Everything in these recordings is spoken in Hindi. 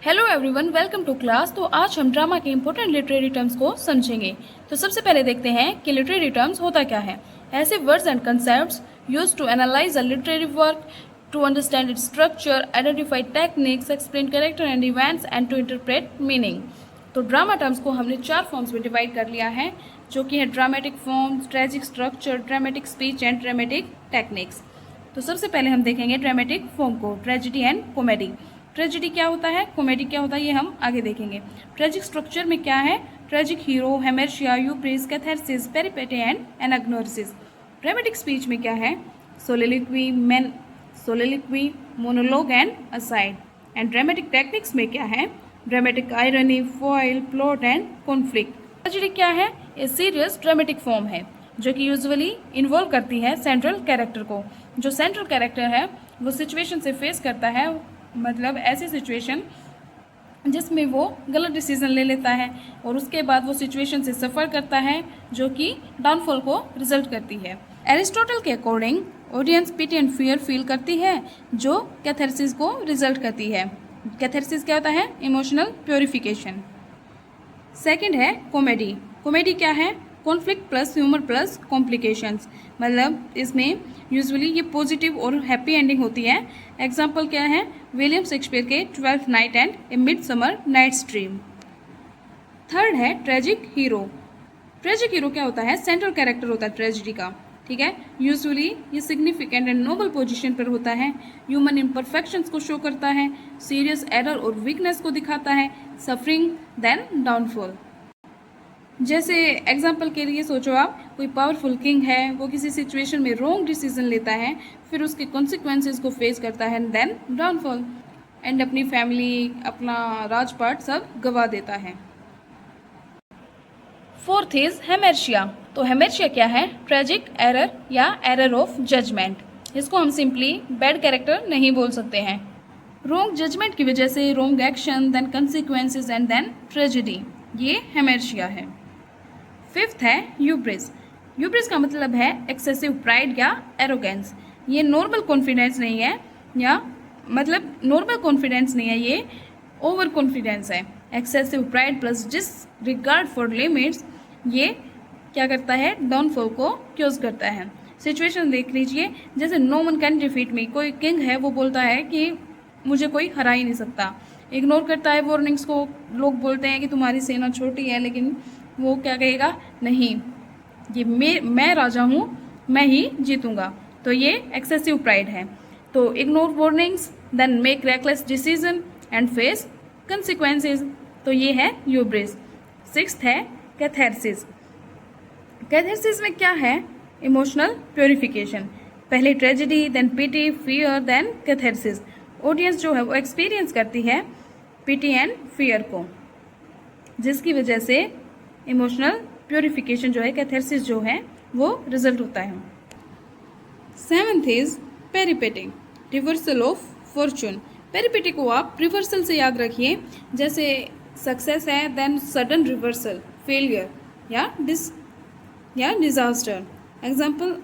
Hello everyone, welcome to class. तो आज हम ड्रामा के इंपॉर्टेंट लिटरेरी टर्म्स को समझेंगे। तो सबसे पहले देखते हैं कि लिटरेरी टर्म्स होता क्या है। ऐसे words and concepts used to analyse a literary work, to understand its structure, identify techniques, explain character and events and to interpret meaning. तो ड्रामा टर्म्स को हमने 4 फॉर्म्स में डिवाइड कर लिया है, जो कि है dramatic form, tragic structure, dramatic speech and dramatic techniques. तो सबसे पहले हम देखेंगे ड्रामेटिक फॉर्म को, ट्रेजिडी एंड कॉमेडी। ट्रेजिडी क्या होता है, कॉमेडी क्या होता है, ये हम आगे देखेंगे। ट्रेजिक स्ट्रक्चर में क्या है, tragic hero, hamartia, hubris, catharsis, peripeteia and anagnorisis. Dramatic speech में क्या है, soliloquy, monologue and aside. And dramatic techniques में क्या है, dramatic irony, foil, plot and conflict. Tragedy क्या है, ये सीरियस ड्रामेटिक फॉर्म है जो कि यूजुअली इन्वॉल्व करती है सेंट्रल कैरेक्टर को। जो सेंट्रल कैरेक्टर है वो सिचुएशन से फेस करता है, मतलब ऐसी सिचुएशन जिसमें वो गलत डिसीजन ले लेता है और उसके बाद वो सिचुएशन से सफ़र करता है, जो कि डाउनफॉल को रिजल्ट करती है। एरिस्टोटल के according audience pity and fear feel करती है, जो कैथारसिस को रिजल्ट करती है। कैथारसिस क्या होता है, इमोशनल प्योरिफिकेशन। सेकंड है कॉमेडी। कॉमेडी क्या है, conflict plus humour plus complications. मतलब इसमें यूजुअली ये पॉजिटिव और हैप्पी एंडिंग होती है। एग्जाम्पल क्या है, विलियम शेक्सपियर के 12th night and a midsummer night's dream. Third है ट्रेजिक हीरो। ट्रेजिक हीरो क्या होता है, सेंट्रल कैरेक्टर होता है ट्रेजिडी का, ठीक है। यूजुअली ये सिग्निफिकेंट एंड नोबल पोजीशन पर होता है, ह्यूमन इम्परफेक्शंस को शो करता है, सीरियस एरर और वीकनेस को दिखाता है, सफरिंग देन डाउनफॉल। जैसे एग्जाम्पल के लिए सोचो आप, कोई पावरफुल किंग है, वो किसी सिचुएशन में रॉन्ग डिसीजन लेता है, फिर उसके कॉन्सिक्वेंसेस को फेस करता है, देन डाउनफॉल, एंड अपनी फैमिली, अपना राजपाट सब गवा देता है। Fourth is hamartia. तो हेमेर्शिया क्या है, ट्रेजिक एरर या एरर ऑफ जजमेंट। इसको हम सिंपली बैड कैरेक्टर नहीं बोल सकते हैं। रॉन्ग जजमेंट की वजह से wrong action, then consequences and then tragedy, ये हेमेर्शिया है। फिफ्थ है यूब्रिस। यूब्रिस का मतलब है एक्सेसिव प्राइड या एरोगेंस। ये नॉर्मल कॉन्फिडेंस नहीं है, या मतलब नॉर्मल कॉन्फिडेंस नहीं है, ये ओवर कॉन्फिडेंस है। Excessive pride plus disregard for limits, ये क्या करता है, डाउनफॉल को क्योज करता है। सिचुएशन देख लीजिए, जैसे नो वन कैन डिफीट मी। कोई किंग है, वो बोलता है कि मुझे कोई हरा ही नहीं सकता, इग्नोर करता है वार्निंग्स को। लोग बोलते हैं कि तुम्हारी सेना छोटी है, लेकिन वो क्या कहेगा, नहीं, ये मैं राजा हूँ, मैं ही जीतूंगा। तो ये एक्सेसिव प्राइड है। तो ignore warnings, then make reckless decision and face consequences, तो ये है यूब्रिस। सिक्स्थ है कैथारसिस। कैथारसिस में क्या है, इमोशनल प्योरिफिकेशन। पहले tragedy, then pity, fear, then catharsis. Audience जो है वो एक्सपीरियंस करती है पिटी एंड फियर को, जिसकी वजह से इमोशनल प्योरिफिकेशन जो है, कैथारसिस जो है, वो रिजल्ट होता है। Seventh is peripeteia, reversal of fortune. Peripeteia को आप रिवर्सल से याद रखिए, जैसे सक्सेस है, देन सडन रिवर्सल, फेलियर या डिजास्टर। एग्जाम्पल,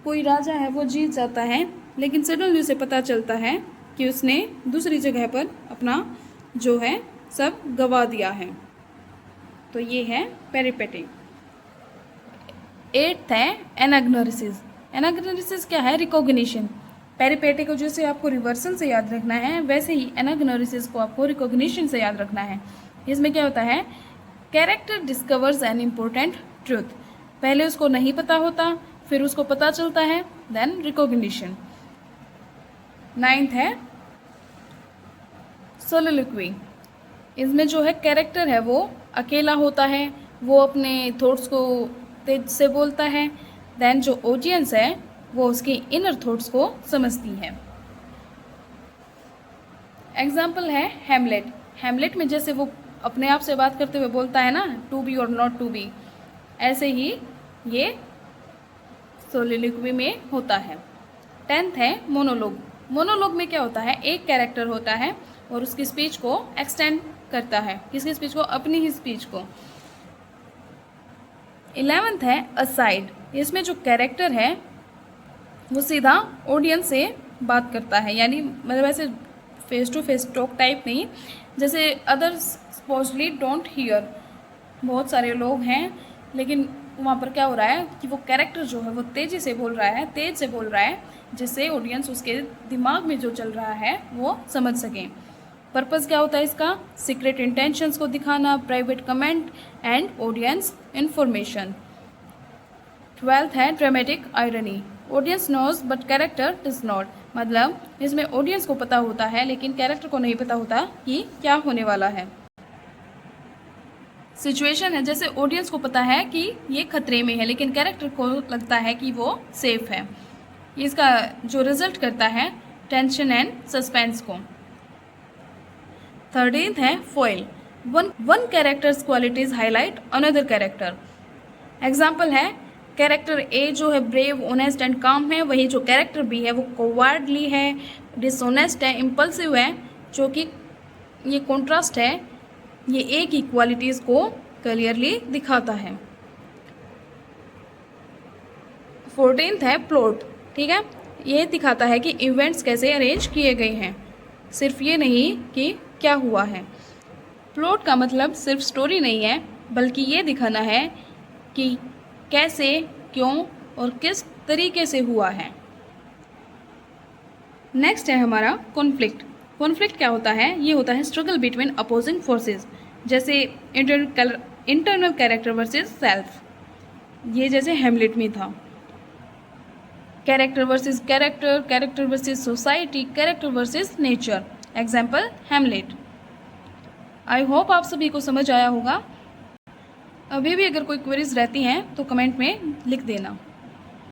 कोई राजा है, वो जीत जाता है, लेकिन सडनली उसे पता चलता है कि उसने दूसरी जगह पर अपना जो है सब गवा दिया है। तो ये है पेरिपेटी। एट्थ है एनाग्नोरिसिस। एनाग्नोरिसिस क्या है, रिकॉग्निशन। पेरिपेटी को जैसे आपको रिवर्सल से याद रखना है, वैसे ही एनाग्नोरिसिस को आपको रिकॉग्निशन से याद रखना है। इसमें क्या होता है, character discovers an important truth. पहले उसको नहीं पता होता, फिर उसको पता चलता है, देन रिकॉग्निशन। नाइन्थ है सोलिलोक्वी। इसमें जो है कैरेक्टर है वो अकेला होता है, वो अपने थॉट्स को तेज से बोलता है, देन जो ऑडियंस है वो उसके इनर थॉट्स को समझती है। एग्जाम्पल है हैमलेट। हैमलेट में जैसे वो अपने आप से बात करते हुए बोलता है ना, टू बी और नॉट टू बी, ऐसे ही ये सोलिलोक्वी में होता है। 10th है मोनोलॉग। मोनोलॉग में क्या होता है, एक कैरेक्टर होता है और उसकी स्पीच को एक्सटेंड करता है, किसकी स्पीच को, अपनी ही स्पीच को। 11th है असाइड। इसमें जो कैरेक्टर है वो सीधा ऑडियंस से बात करता है, यानी मतलब ऐसे face to face talk type नहीं, जैसे अदर्स सपोजली डोंट हियर, बहुत सारे लोग हैं लेकिन वहाँ पर क्या हो रहा है कि वो कैरेक्टर जो है वो तेज़ी से बोल रहा है, तेज़ से बोल रहा है, जिससे ऑडियंस उसके दिमाग में जो चल रहा है वो समझ सकें। पर्पज़ क्या होता है इसका? सीक्रेट इंटेंशंस को दिखाना, private comment and audience information. 12th है dramatic irony. Audience knows but character does not, मतलब इसमें ऑडियंस को पता होता है लेकिन कैरेक्टर को नहीं पता होता कि क्या होने वाला है। सिचुएशन है, जैसे ऑडियंस को पता है कि ये खतरे में है लेकिन कैरेक्टर को लगता है कि वो सेफ है। इसका जो रिजल्ट करता है टेंशन एंड सस्पेंस को। 13th है foil. One characters qualities highlight another character. Example है, कैरेक्टर ए जो है ब्रेव, ऑनेस्ट एंड काम है, वही जो कैरेक्टर बी है वो कोवार्डली है, डिसऑनेस्ट है, इम्पल्सिव है, जो कि ये कॉन्ट्रास्ट है, ये ए की क्वालिटीज़ को क्लियरली दिखाता है। 14th है प्लॉट। ठीक है, ये दिखाता है कि इवेंट्स कैसे अरेंज किए गए हैं, सिर्फ ये नहीं कि क्या हुआ है। प्लॉट का मतलब सिर्फ स्टोरी नहीं है बल्कि ये दिखाना है कि कैसे, क्यों और किस तरीके से हुआ है। नेक्स्ट है हमारा कॉन्फ्लिक्ट। कॉन्फ्लिक्ट क्या होता है? ये होता है स्ट्रगल बिटवीन अपोजिंग फोर्सेस, जैसे इंटरनल कैरेक्टर वर्सेस सेल्फ, ये जैसे हेमलेट में था। Character versus character, character versus society, character versus nature. Example Hamlet. I hope आप सभी को समझ आया होगा। अभी भी अगर कोई क्वेरीज रहती हैं तो कमेंट में लिख देना।